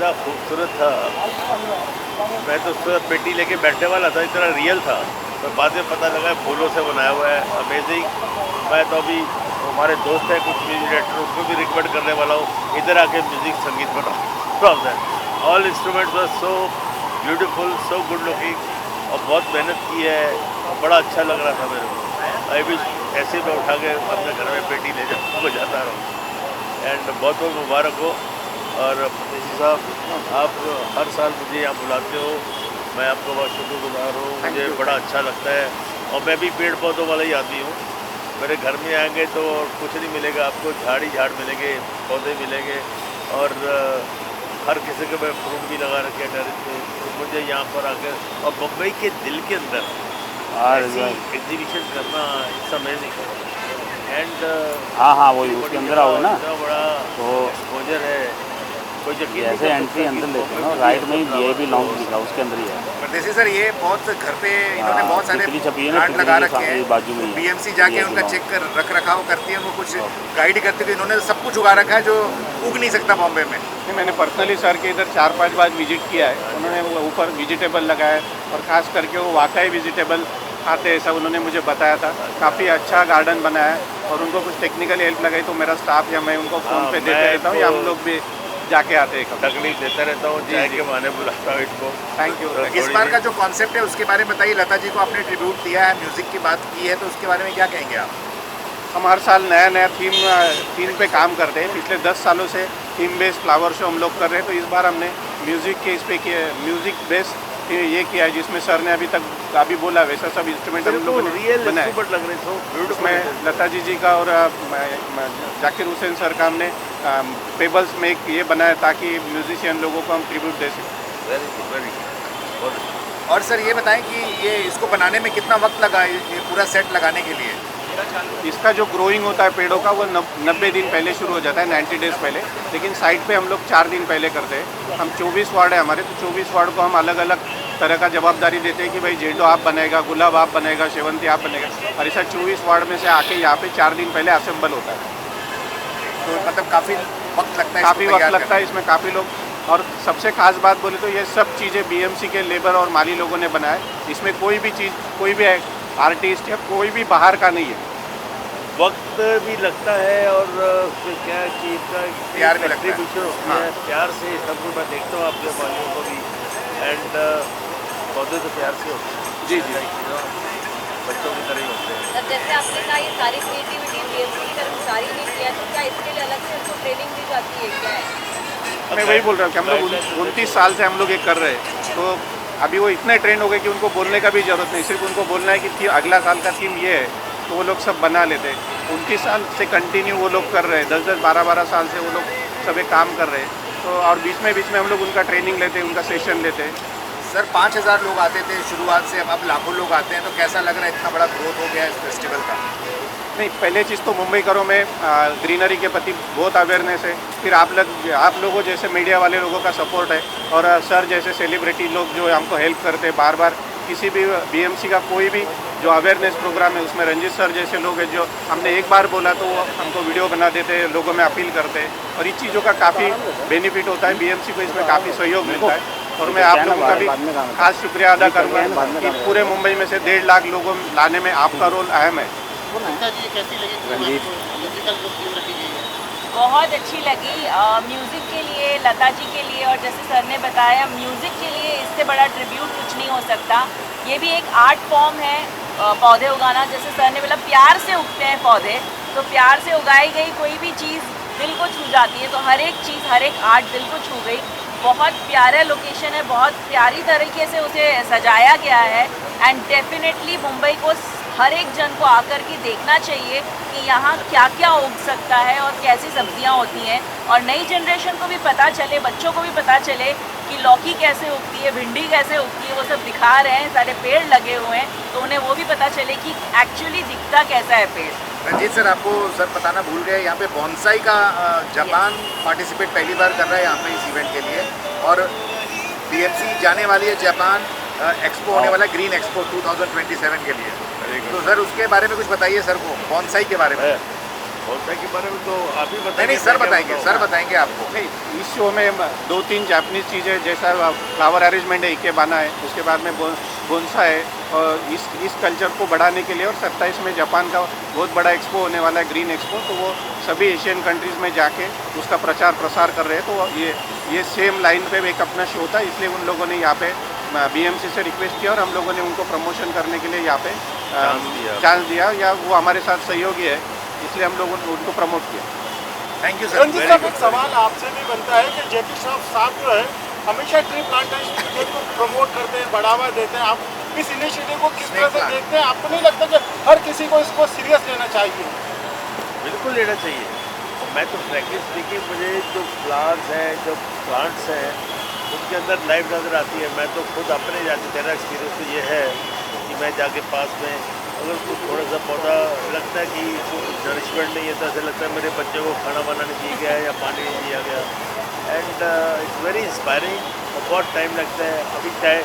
इतना खूबसूरत था, मैं तो उसका पेटी लेके बैठने वाला था, इतना रियल था। तो बाद में पता लगा फूलों से बनाया हुआ है, अमेजिंग। मैं तो अभी हमारे दोस्त हैं कुछ म्यूजिक डायरेक्टर, उनको भी रिकमेंड करने वाला हूँ, इधर आके म्यूजिक संगीत बनाओ। All instruments were so beautiful, so good looking, और बहुत मेहनत की है, बड़ा अच्छा लग रहा था मेरे को। अभी ऐसे मैं उठा के अपने घर में पेटी ले जाऊँ जाता रहूँ। एंड बहुत बहुत मुबारक हो। और परदेसी साहब, आप हर साल मुझे यहाँ बुलाते हो, मैं आपका बहुत शुक्रगुजार हूँ, मुझे बड़ा अच्छा लगता है। और मैं भी पेड़ पौधों वाला ही आदमी हूँ। मेरे घर में आएंगे तो कुछ नहीं मिलेगा आपको, झाड़ ही झाड़ मिलेंगे, पौधे मिलेंगे। और हर किसी के मैं फ्रूट भी लगा रखे हैं टेरेस पे। तो मुझे यहाँ पर आकर, और मुंबई के दिल के अंदर ऐसी एग्जीबिशन करना, इट्स अमेजिंग। एंड हाँ हाँ, वही उसके अंदर आओगे ना इतना बड़ा तो एक्सपोजर है, कोई यकीन नहीं जैसे कर एंट्री सकता अंदर कि लेते हैं ना, मुंबई में राइट भी में ही ऐसा वीआईपी बड़ा लॉन्च लिखा उसके अंदर ही है। परदेसी सर, ये बहुत घर पे इन्होंने हाँ, बहुत सारे तितली छपी है ना, प्लांट तितली लगा के रखे सामने हैं, बाजू में तो ही है। बीएमसी जाके VIP उनका लॉन्च। चेक कर रख रखाव करती है, उनको कुछ गाइड करती है। इन्होंने सब कुछ उगा रखा है जो उग नहीं सकता बॉम्बे में। नहीं, मैंने पर्सनली सर के इधर 4-5 बार विजिट किया है। उन्होंने वो ऊपर वेजिटेबल लगाया है और ख़ास करके वो वाकई वेजिटेबल खाते हैं, सब उन्होंने मुझे बताया था। काफ़ी अच्छा गार्डन बनाया है और उनको कुछ टेक्निकल हेल्प लगाई तो मेरा स्टाफ या मैं उनको फ़ोन पे देते रहता हूँ, या हम लोग भी जाके आते हैं कभी। तकलीफ देता रहता हूँ, चाय के बहाने बुलाता हूँ इनको। Thank you. इस बार का जो कॉन्सेप्ट है उसके बारे में बताइए। लता जी को आपने ट्रिब्यूट दिया है, म्यूजिक की बात की है, तो उसके बारे में क्या कहेंगे आप? हम हर साल नया नया थीम पे काम करते हैं। पिछले 10 सालों से थीम बेस्ड फ्लावर शो हम लोग कर रहे हैं, तो इस बार हमने म्यूज़िक के इस पे किया, म्यूज़िक बेस्ड ये किया है, जिसमें सर ने अभी बोला वैसा सब इंस्ट्रूमेंट हम लोगों ने रियल बनाए। इंस्ट्रूमेंट लग रहे थे, उसमें लता जी का और जाकिर हुसैन सर का हमने पेबल्स में एक ये बनाया ताकि म्यूजिशियन लोगों को हम ट्रिब्यूट दे सकें। Very good, very good. और सर ये बताएं कि ये इसको बनाने में कितना वक्त लगा, ये पूरा सेट लगाने के लिए? इसका जो ग्रोइंग होता है पेड़ों का, वो 90 दिन पहले शुरू हो जाता है, 90 डेज़ पहले। लेकिन साइट पे हम लोग 4 दिन पहले करते हैं। हम 24 वार्ड है हमारे, तो 24 वार्ड को हम अलग अलग तरह का जवाबदारी देते हैं कि भाई जेडो आप बनेगा, गुलाब आप बनेगा, शेवंती आप बनेगा, और ऐसा 24 वार्ड में से आके यहाँ पे 4 दिन पहले असेंबल होता है। तो मतलब काफ़ी वक्त लगता है, काफ़ी वक्त लगता है इसमें, काफ़ी लोग। और सबसे खास बात बोले तो ये सब चीज़ें बीएमसी के लेबर और माली लोगों ने बनाया है। इसमें कोई भी चीज़, कोई भी आर्टिस्ट या कोई भी बाहर का नहीं है। वक्त भी लगता है और क्या है कि इसका प्यार भी लगता है। कंट्रीब्यूशन होती है, प्यार से सब कुछ। मैं देखता हूँ आपके मालियों को भी, एंड पौधे तो प्यार से होते हैं। जी जी, बच्चों की तरह ही होते हैं। सर, जैसे आपने कहा ये सारी क्रिएटिविटी बीएमसी के कर्मचारी ने किया, तो क्या इसके लिए अलग से उनको ट्रेनिंग दी जाती है, क्या है? मैं वही बोल रहा हूँ कि हम लोग 29 साल से हम लोग ये कर रहे हैं, तो अभी वो इतने ट्रेंड हो गए कि उनको बोलने का भी ज़रूरत नहीं। सिर्फ उनको बोलना है कि अगला साल का थीम ये है, तो वो लोग सब बना लेते हैं। 29 साल से कंटिन्यू वो लोग कर रहे हैं, 10-10, 12-12 साल से वो लोग सब एक काम कर रहे हैं। तो और बीच में हम लोग उनका ट्रेनिंग लेते हैं, उनका सेशन लेते हैं। सर 5000 लोग आते थे शुरुआत से, अब लाखों लोग आते हैं, तो कैसा लग रहा है, इतना बड़ा ग्रोथ हो गया है इस फेस्टिवल का? नहीं, पहले चीज़ तो मुंबईकरों में ग्रीनरी के प्रति बहुत अवेयरनेस है। फिर आप लोगों जैसे मीडिया वाले लोगों का सपोर्ट है, और सर जैसे सेलिब्रिटी लोग जो हमको हेल्प करते हैं बार बार। किसी भी बीएमसी का कोई भी जो अवेयरनेस प्रोग्राम है उसमें रंजीत सर जैसे लोग हैं, जो हमने एक बार बोला तो वो हमको वीडियो बना देते हैं, लोगों में अपील करते हैं, और इन चीज़ों का काफ़ी बेनिफिट होता है। बीएमसी को इसमें काफ़ी सहयोग मिलता है, और मैं आप लोगों का भी खास शुक्रिया अदा करूँगा कि पूरे मुंबई में से 1.5 लाख लोगों लाने में आपका रोल अहम है। बहुत अच्छी लगी म्यूज़िक के लिए, लता जी के लिए, और जैसे सर ने बताया म्यूज़िक के लिए इससे बड़ा ट्रिब्यूट कुछ नहीं हो सकता। ये भी एक आर्ट फॉर्म है, पौधे उगाना। जैसे सर ने बोला प्यार से उगते हैं पौधे, तो प्यार से उगाई गई कोई भी चीज़ दिल को छू जाती है। तो हर एक चीज़, हर एक आर्ट दिल को छू गई। बहुत प्यारा लोकेशन है, बहुत प्यारी तरीके से उसे सजाया गया है, एंड डेफिनेटली मुंबई को हर एक जन को आकर के देखना चाहिए कि यहाँ क्या क्या उग सकता है और कैसी सब्जियाँ होती हैं, और नई जनरेशन को भी पता चले, बच्चों को भी पता चले कि लौकी कैसे उगती है, भिंडी कैसे उगती है। वो सब दिखा रहे हैं, सारे पेड़ लगे हुए हैं, तो उन्हें वो भी पता चले कि एक्चुअली दिखता कैसा है पेड़। रंजीत सर, आपको सर बताना भूल गए, यहाँ पे बॉन्साई का जापान पार्टिसिपेट पहली बार कर रहा है यहाँ पे इस इवेंट के लिए, और बीएमसी जाने वाली है जापान एक्सपो होने वाला है, ग्रीन एक्सपो 2027 के लिए। तो सर उसके बारे में कुछ बताइए सर को, बॉन्साई के बारे में। बोनसाई के बारे में तो आप ही नहीं बताएंगे। नहीं सर मैं क्या बताएंगे, बताऊँ? सर बताएंगे आपको। नहीं, इस शो में 2-3 जापानीज़ चीज़ें जैसा फ्लावर अरेंजमेंट है, इकेबाना है, उसके बाद में बोनसा है, और इस कल्चर को बढ़ाने के लिए, और 27 में जापान का बहुत बड़ा एक्सपो होने वाला है, ग्रीन एक्सपो, तो वो सभी एशियन कंट्रीज़ में जाके उसका प्रचार प्रसार कर रहे हैं। तो ये सेम लाइन पे एक अपना शो था, इसलिए उन लोगों ने यहाँ पे BMC से रिक्वेस्ट किया और हम लोगों ने उनको प्रमोशन करने के लिए यहाँ पे चांस दिया, या वो हमारे साथ सहयोगी है, इसलिए हम लोगों ने उनको प्रमोट किया। Thank you sir. रंजीत साहब, एक सवाल आपसे भी बनता है कि जेपी साहब जो है हमेशा ट्री प्लांटेशन को प्रमोट करते हैं, बढ़ावा देते हैं। आप इस इनिशिएटिव को किस तरह से देखते हैं? आपको नहीं लगता कि हर किसी को इसको सीरियस लेना चाहिए? बिल्कुल लेना चाहिए। मैं तो फ्रैंकली स्पीकिंग, मुझे जो फ्लावर्स हैं, जो प्लांट्स हैं, उनके अंदर लाइफ नज़र आती है। मैं तो खुद अपने जाके, मेरा एक्सपीरियंस तो ये है कि मैं जाके पास में अगर कुछ थोड़ा सा पौधा लगता है कि नरिशमेंट नहीं है, तो ऐसा लगता है मेरे बच्चे को खाना वाना नहीं दिया गया या पानी नहीं दिया गया। And it's very inspiring. और बहुत टाइम लगता है। अभी चाहे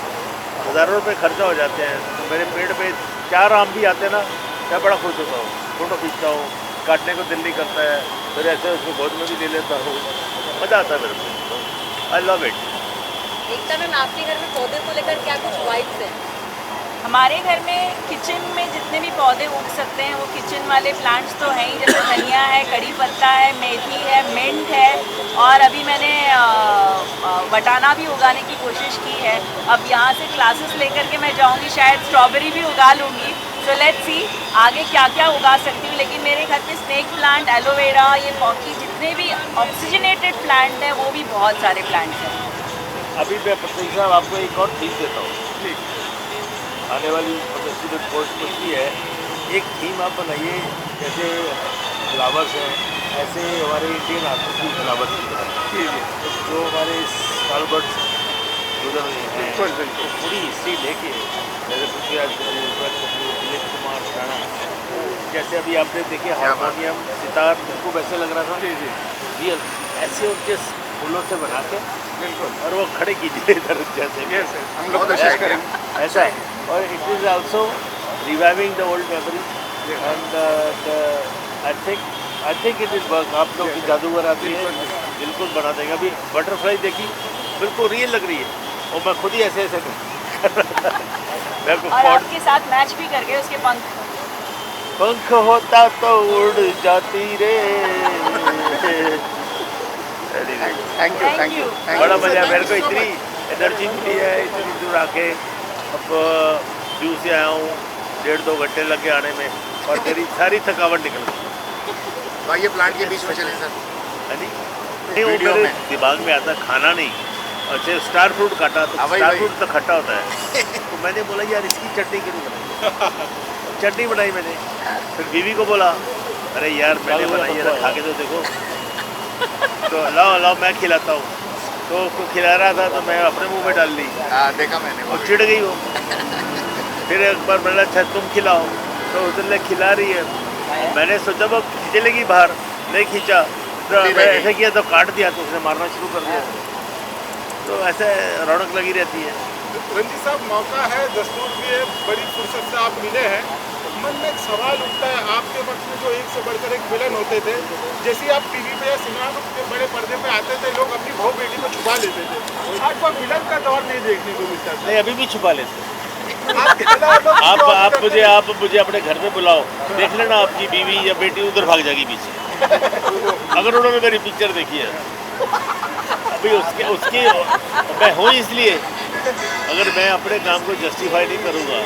हज़ारों रुपये खर्चा हो जाते हैं, तो मेरे पेड़ पे 4 आम भी आते हैं ना, मैं बड़ा खुश होता हूँ, फ़ोटो खींचता हूँ, काटने को दिल नहीं करता है, फिर ऐसे उसको गोद में भी ले लेता हूँ, मज़ा आता है मेरे को। I love it. Ekta ma'am, आपके घर में पौधे को लेकर क्या कुछ वाइब्स हैं? हमारे घर में किचन में जितने भी पौधे उग सकते हैं वो किचन वाले प्लांट्स तो हैं ही, जैसे धनिया है, कड़ी पत्ता है, मेथी है, मिंट है, और अभी मैंने बटाना भी उगाने की कोशिश की है। अब यहाँ से क्लासेस लेकर के मैं जाऊँगी, शायद स्ट्रॉबेरी भी उगा लूँगी। सो लेट्स सी आगे क्या क्या उगा सकती हूँ। लेकिन मेरे घर में स्नेक प्लांट, एलोवेरा, ये बाकी जितने भी ऑक्सीजनेटेड प्लांट हैं वो भी बहुत सारे प्लांट्स हैं। अभी मैं प्रतीक साहब आपको एक और थीम देता हूँ। आने वाली स्टूडेंट पोस्ट पूछती है, एक थीम आप बनाइए, जैसे फ्लावर्स हैं ऐसे हमारे इंडियन आर्टिफिशियल फ्लावर्स की तरह, जो हमारे सालबर्ड्स गुजर रहे हैं, तो पूरी हिस्ट्री लेके, जैसे पृथ्वीराज दिलीप कुमार राणा, जैसे अभी आपने देखे हारमोनियम, सितार, बिल्कुल वैसे लग रहा था रियल, ऐसे उनके फूलों से बना के बिल्कुल, और वो खड़े कीजिए इधर जैसे हम लोग कोशिश करेंगे ऐसा है। और it is also reviving the old memory and I think it is work. आप लोग की जादूगर आती है, बिल्कुल बना देंगे। अभी बटरफ्लाई देखी, बिल्कुल रियल लग रही है, और मैं खुद ही ऐसे ऐसे मेरे को और आपके साथ मैच भी कर गए उसके पंख। पंख होता तो उड़ जाती रे। Thank you. बड़ा मजा, मेरे को इतनी एनर्जी मिली है, इतनी दूर आके। अब जू से आया हूँ, 1.5-2 घंटे लगे आने में, और मेरी सारी थकावट निकल गई। तो ये प्लांट के बीच में चले सर। है नहीं, वो वीडियो मेरे में। दिमाग में आता खाना नहीं। अच्छा, स्टार फ्रूट काटा, तो वही, स्टार वही। फ्रूट तो खट्टा होता है, तो मैंने बोला यार इसकी चटनी क्यों नहीं बनाई। चटनी बनाई मैंने, फिर बीवी को बोला अरे यार मैंने बनाई है, खा के तो देखो। तो लाओ मैं खिलाता हूँ। तो उसको खिला रहा था, तो मैं अपने मुंह में डाल ली, देखा मैंने वो। और चिढ़ गई वो। फिर एक बार मैंने अच्छा तुम खिलाओ, तो उसने खिला रही है, मैंने सोचा वो खींचे लेगी बाहर, नहीं खींचा, तो मैं ऐसे किया तो काट दिया, तो उसने मारना शुरू कर दिया। तो ऐसे रौनक लगी रहती है। रंजीत साहब, मौका है, दस्तूर भी है, बड़ी फुर्सत से आप मिले हैं, मन में एक सवाल उठता है, आपके वक्त में जो एक से बढ़कर एक विलन होते थे, जैसे आप टीवी पे या सिनेमा के बड़े पर्दे पे आते थे, लोग अपनी बहू बेटी को छुपा लेते थे। आज को विलन का दौर नहीं देखने को मिलता था। नहीं, अभी भी छुपा लेते। आप आप मुझे अपने घर में बुलाओ, देख लेना आपकी बीवी या बेटी उधर भाग जाएगी पीछे, अगर उन्होंने मेरी पिक्चर देखी है। अभी उसकी मैं हूँ, इसलिए अगर मैं अपने काम को जस्टिफाई नहीं करूँगा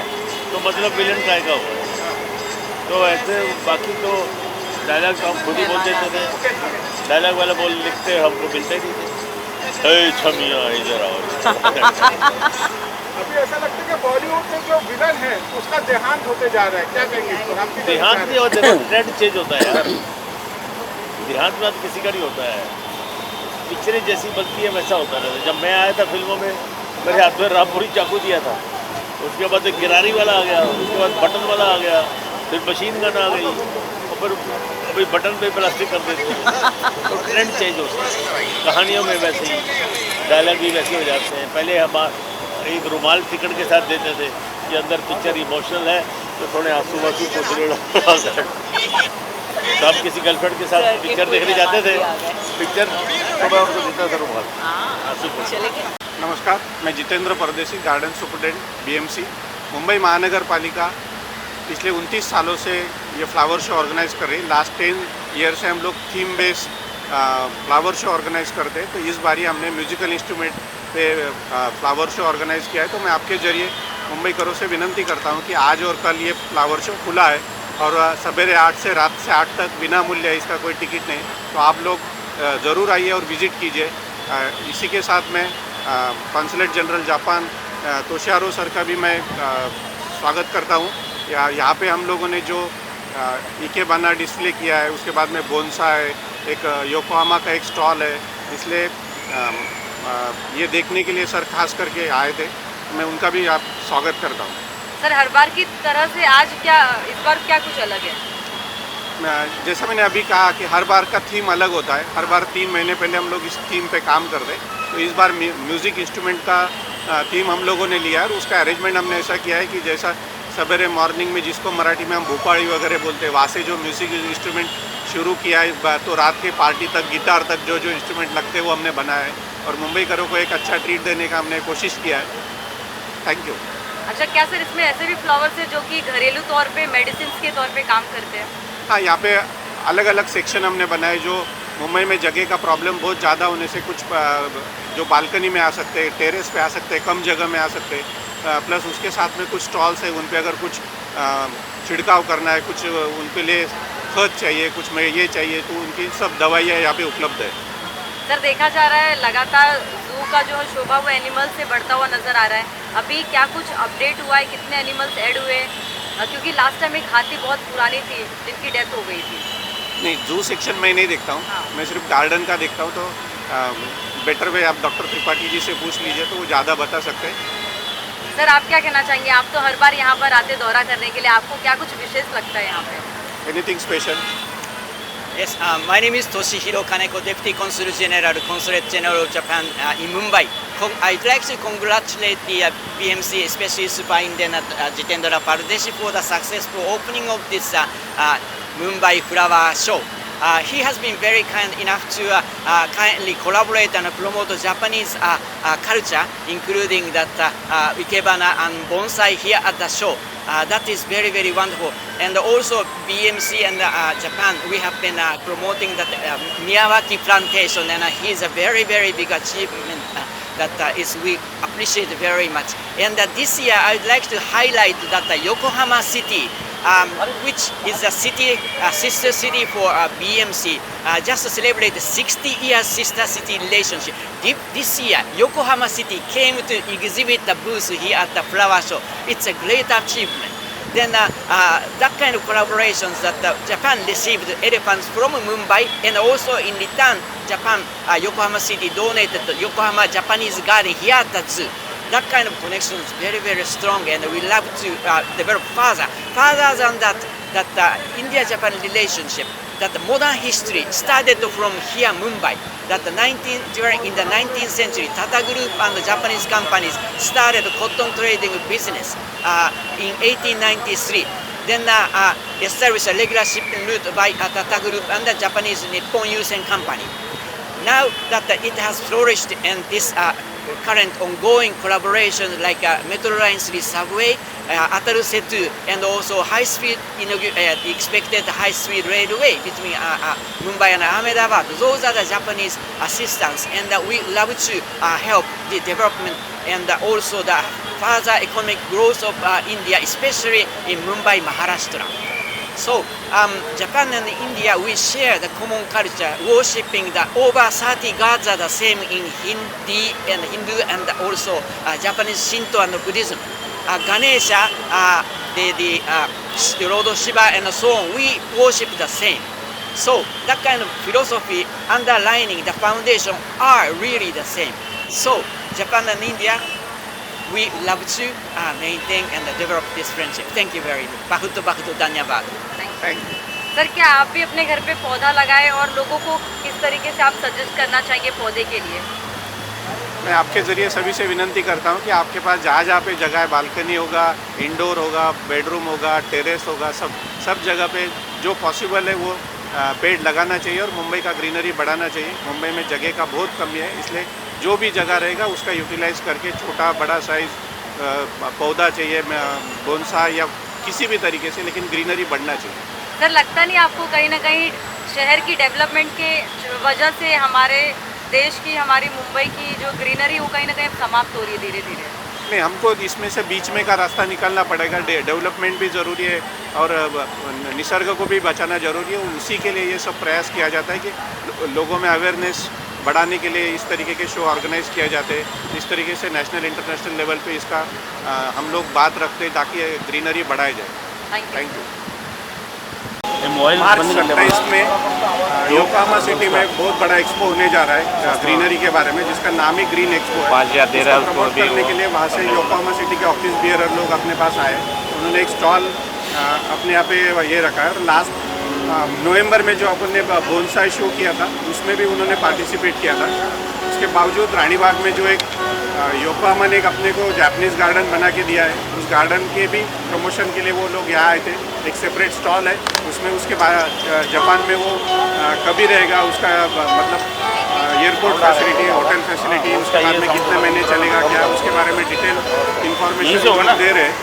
तो मतलब विलन काय का हुआ। तो ऐसे बाकी तो डायलॉग तो हम खुद ही बोल देते थे, डायलॉग वाला बोल लिखते हमको मिलते नहीं थे। छमिया इधर आओ। अभी ऐसा लगता है कि बॉलीवुड में जो विलन है उसका देहांत होते जा रहा है, क्या कहेंगे इस पर? आपकी देहांत नहीं होता है, ट्रेंड चेंज होता है यार। देहांत में किसी का नहीं होता है, पिक्चरें जैसी बनती है वैसा होता रहता है। जब मैं आया था फिल्मों में, मेरे हाथ में रामपुरी चाकू दिया था, उसके बाद एक गिरारी वाला आ गया, उसके बाद बटन वाला आ गया, फिर मशीन गन आ गई, और फिर अभी बटन पे प्लास्टिक कर देते हैं। तो ट्रेंड चेंज होता है। कहानियों में वैसे ही, डायलॉग भी वैसे हो जाते हैं। पहले हम एक रुमाल टिकट के साथ देते थे कि अंदर पिक्चर इमोशनल है, तो थोड़े आंसू वांसू पोछने लगा। तो आप किसी गर्लफ्रेंड के साथ सर के पिक्चर कोई देखने जाते थे? मेहमान भी आ गए। पिक्चर तो मैं उनको देता था रुमाल। हाँ सुपर। चलेंगे। नमस्कार, मैं जितेंद्र परदेसी, गार्डन सुपरटेंडेंट BMC मुंबई महानगर पालिका पिछले 29 सालों से ये फ्लावर शो ऑर्गेनाइज कर रही है। लास्ट 10 ईयर से हम लोग theme based flower show organise करते हैं। तो इस बार ही हमने म्यूजिकल इंस्ट्रूमेंट पे फ्लावर शो ऑर्गेनाइज किया है। तो मैं आपके ज़रिए मुंबई करों से विनंती करता हूँ कि आज और कल ये फ्लावर शो खुला है और सवेरे 8 से रात से 8 तक बिना मूल्य है, इसका कोई टिकट नहीं। तो आप लोग ज़रूर आइए और विज़िट कीजिए। इसी के साथ में कॉन्सुलेट जनरल जापान तोशिहारो सर का भी मैं स्वागत करता हूँ। यहाँ पे हम लोगों ने जो इकेबाना डिस्प्ले किया है, उसके बाद में बोनसा है, एक योकोहामा का एक स्टॉल है, इसलिए ये देखने के लिए सर खास करके आए थे। मैं उनका भी आप स्वागत करता हूँ। सर हर बार की तरह से आज क्या इस बार क्या कुछ अलग है? जैसा मैंने अभी कहा कि हर बार का थीम अलग होता है। हर बार 3 महीने पहले हम लोग इस थीम पे काम करते हैं। तो इस बार म्यूज़िक इंस्ट्रूमेंट का थीम हम लोगों ने लिया है और उसका अरेंजमेंट हमने ऐसा किया है कि जैसा सवेरे मॉर्निंग में जिसको मराठी में हम भूपाड़ी वगैरह बोलते हैं, वहाँ से जो म्यूज़िक इंस्ट्रूमेंट शुरू किया है इस बार, तो रात के पार्टी तक गिटार तक जो जो इंस्ट्रूमेंट लगते हैं वो हमने बनाया है और मुंबई करों को एक अच्छा ट्रीट देने का हमने कोशिश किया है। Thank you. अच्छा, क्या सर इसमें ऐसे भी फ्लावर्स है जो कि घरेलू तौर पे मेडिसिन के तौर पे काम करते हैं? हाँ, यहाँ पे अलग अलग सेक्शन हमने बनाए। जो मुंबई में जगह का प्रॉब्लम बहुत ज़्यादा होने से कुछ जो बालकनी में आ सकते हैं, टेरेस पे आ सकते हैं, कम जगह में आ सकते हैं, प्लस उसके साथ में कुछ स्टॉल्स है, उन पे अगर कुछ छिड़काव करना है, कुछ उनके लिए खत चाहिए, कुछ में ये चाहिए, तो उनकी सब दवाइयाँ यहाँ पे उपलब्ध है। सर देखा जा रहा है लगातार जू का जो है शोभा वो एनिमल से बढ़ता हुआ नजर आ रहा है। अभी क्या कुछ अपडेट हुआ है, कितने एनिमल्स ऐड हुए? क्योंकि लास्ट टाइम एक हाथी बहुत पुरानी थी जिनकी डेथ हो गई थी। नहीं, जू सेक्शन में नहीं देखता हूँ। हाँ। मैं सिर्फ गार्डन का देखता हूँ। तो बेटर वे आप डॉक्टर त्रिपाठी जी से पूछ लीजिए, तो वो ज़्यादा बता सकते हैं। सर आप क्या कहना चाहेंगे? आप तो हर बार यहाँ पर आते दौरा करने के लिए, आपको क्या कुछ विशेष लगता है यहाँ पे? Anything special? Yes, my name is Toshihiro Kaneko, Deputy Consul General, Consulate General of Japan in Mumbai. I'd like to congratulate the BMC, especially Superintendent Jitendra Pardeshi, for the successful opening of this Mumbai Flower Show. He has been very kind enough to kindly collaborate and promote Japanese culture, including that ikebana and bonsai here at the show. That is very, very wonderful. And also BMC and Japan, we have been promoting that Miyawaki plantation, and he is a very, very big achievement that is we appreciate very much. And this year I would like to highlight that Yokohama City, which is a city, sister city for BMC, just celebrated 60 years sister city relationship. This year, Yokohama City came to exhibit the booth here at the flower show. It's a great achievement. Then that kind of collaborations that Japan received elephants from Mumbai, and also in return, Japan, Yokohama City donated the Yokohama Japanese garden here at the zoo. That kind of connection is very, very strong, and we love to develop further. Further than that India-Japan relationship, that the modern history started from here, Mumbai. That in the 19th century, Tata Group and the Japanese companies started cotton trading business in 1893. Then established a regular shipping route by Tata Group and the Japanese Nippon Yusen Company. Now that it has flourished, and this current ongoing collaboration like Metro Line 3 subway, Ataru Setu, and also high-speed expected high-speed railway between Mumbai and Ahmedabad. Those are the Japanese assistance, and we love to help the development and also the further economic growth of India, especially in Mumbai, Maharashtra. So Japan and India, we share the common culture, worshipping the over 30 gods are the same in Hindu and also Japanese Shinto and Buddhism. Ganesha, the Lord of Shiva and so on, we worship the same. So that kind of philosophy underlining the foundation are really the same. So Japan and India, we love to maintain and develop this friendship. Thank you very much. Bahuto dhanyabad. Thank you. Sir क्या आप भी अपने घर पे पौधा लगाएं और लोगों को किस तरीके से आप सजेस्ट करना चाहेंगे पौधे के लिए? मैं आपके ज़रिए सभी से विनंती करता हूं कि आपके पास जहाँ पे जगह है, बालकनी होगा, इंडोर होगा, बेडरूम होगा, टेरेस होगा, सब जगह पे जो पॉसिबल है वो पेड़ लगाना चाहिए और मुंबई का ग्रीनरी बढ़ाना चाहिए। मुंबई में जगह का बहुत कमी है, इसलिए जो भी जगह रहेगा उसका यूटिलाइज करके छोटा बड़ा साइज़ पौधा चाहिए, बोनसाई या किसी भी तरीके से, लेकिन ग्रीनरी बढ़ना चाहिए। सर लगता नहीं आपको कहीं ना कहीं शहर की डेवलपमेंट के वजह से हमारे देश की, हमारी मुंबई की जो ग्रीनरी वो कहीं ना कहीं समाप्त हो रही है धीरे धीरे? नहीं, हमको इसमें से बीच में का रास्ता निकालना पड़ेगा। डेवलपमेंट भी ज़रूरी है और निसर्ग को भी बचाना ज़रूरी है। उसी के लिए ये सब प्रयास किया जाता है कि लोगों में अवेयरनेस बढ़ाने के लिए इस तरीके के शो ऑर्गेनाइज किया जाते हैं। इस तरीके से नेशनल इंटरनेशनल लेवल पे इसका हम लोग बात रखते हैं ताकि ग्रीनरी बढ़ाई जाए। Thank you. मार्च 27 में योकोहामा सिटी में बहुत बड़ा एक्सपो होने जा रहा है ग्रीनरी के बारे में, जिसका नाम ही ग्रीन एक्सपो है। 5000 दे रहा है उसको प्रमोट भी करने के लिए वहाँ से योकोहामा सिटी के ऑफिस बियरर लोग अपने पास आए। उन्होंने एक स्टॉल अपने यहाँ पे ये रखा है। और लास्ट नवंबर में जो अपन ने बोनसाई शो किया था उसमें भी उन्होंने पार्टिसिपेट किया था। उसके बावजूद रानीबाग में जो एक योकोहामा ने एक अपने को जापानीज़ गार्डन बना के दिया है, उस गार्डन के भी प्रमोशन के लिए वो लोग यहाँ आए थे। एक सेपरेट स्टॉल है उसमें, उसके बाद जापान में वो कभी रहेगा, उसका मतलब एयरपोर्ट फैसिलिटी, होटल फैसिलिटी, उसके बाद में कितने महीने चलेगा क्या, उसके बारे में डिटेल इन्फॉर्मेशन दे रहे हैं।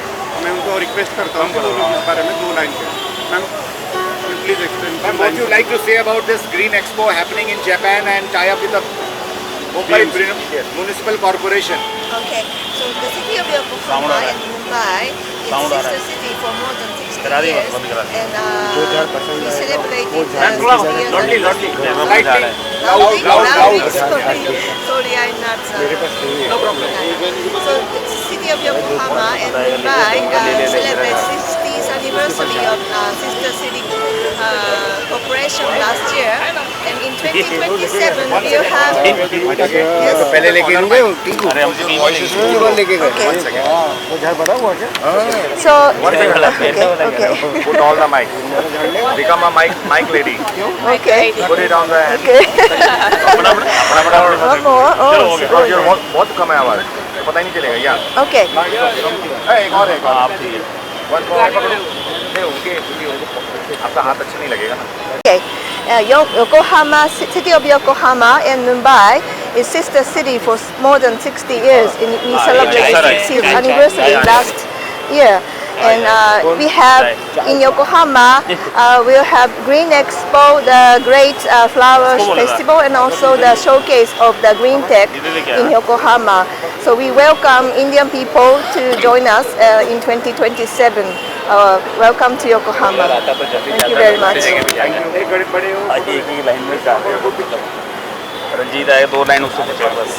मैं उनको रिक्वेस्ट करता हूँ कि वो लोग इस बारे में 2 लाइन करें। Ma'am please explain. Ma'am, what you like to say about this Green Expo happening in Japan and tie up with the Mumbai Municipal Corporation? Okay, so the city of Yokohama and Mumbai is sister city for more than 60 years, and we celebrated Loudly. Sorry, I'm not. No problem. So the city of Yokohama and Mumbai celebrate 60th anniversary of sister city corporation last year, and in 2027 we will have. Yes. पहले लेके गए टीकू। अरे हम लेके गए। Okay. वो घर बता हुआ क्या? So Okay. Put all the mic. Become a mic lady. okay. Put it on the hand. Okay. अपना One more. Oh, बहुत कम है आवाज, पता ही नहीं चलेगा यार। okay. एक और आप ठीक है। One more. नहीं उनके आपका हाथ अच्छा नहीं लगेगा ना। Okay. Yokohama, city of Yokohama and Mumbai is sister city for more than 60 years. And we celebrated 60th anniversary last year. And we have in Yokohama, we'll have Green Expo, the great flowers festival, and also the showcase of the green tech in Yokohama. So we welcome Indian people to join us in 2027. Welcome to Yokohama. Thank you very much. एक ही line में रंजीत आए 2 line उससे पूछे बस।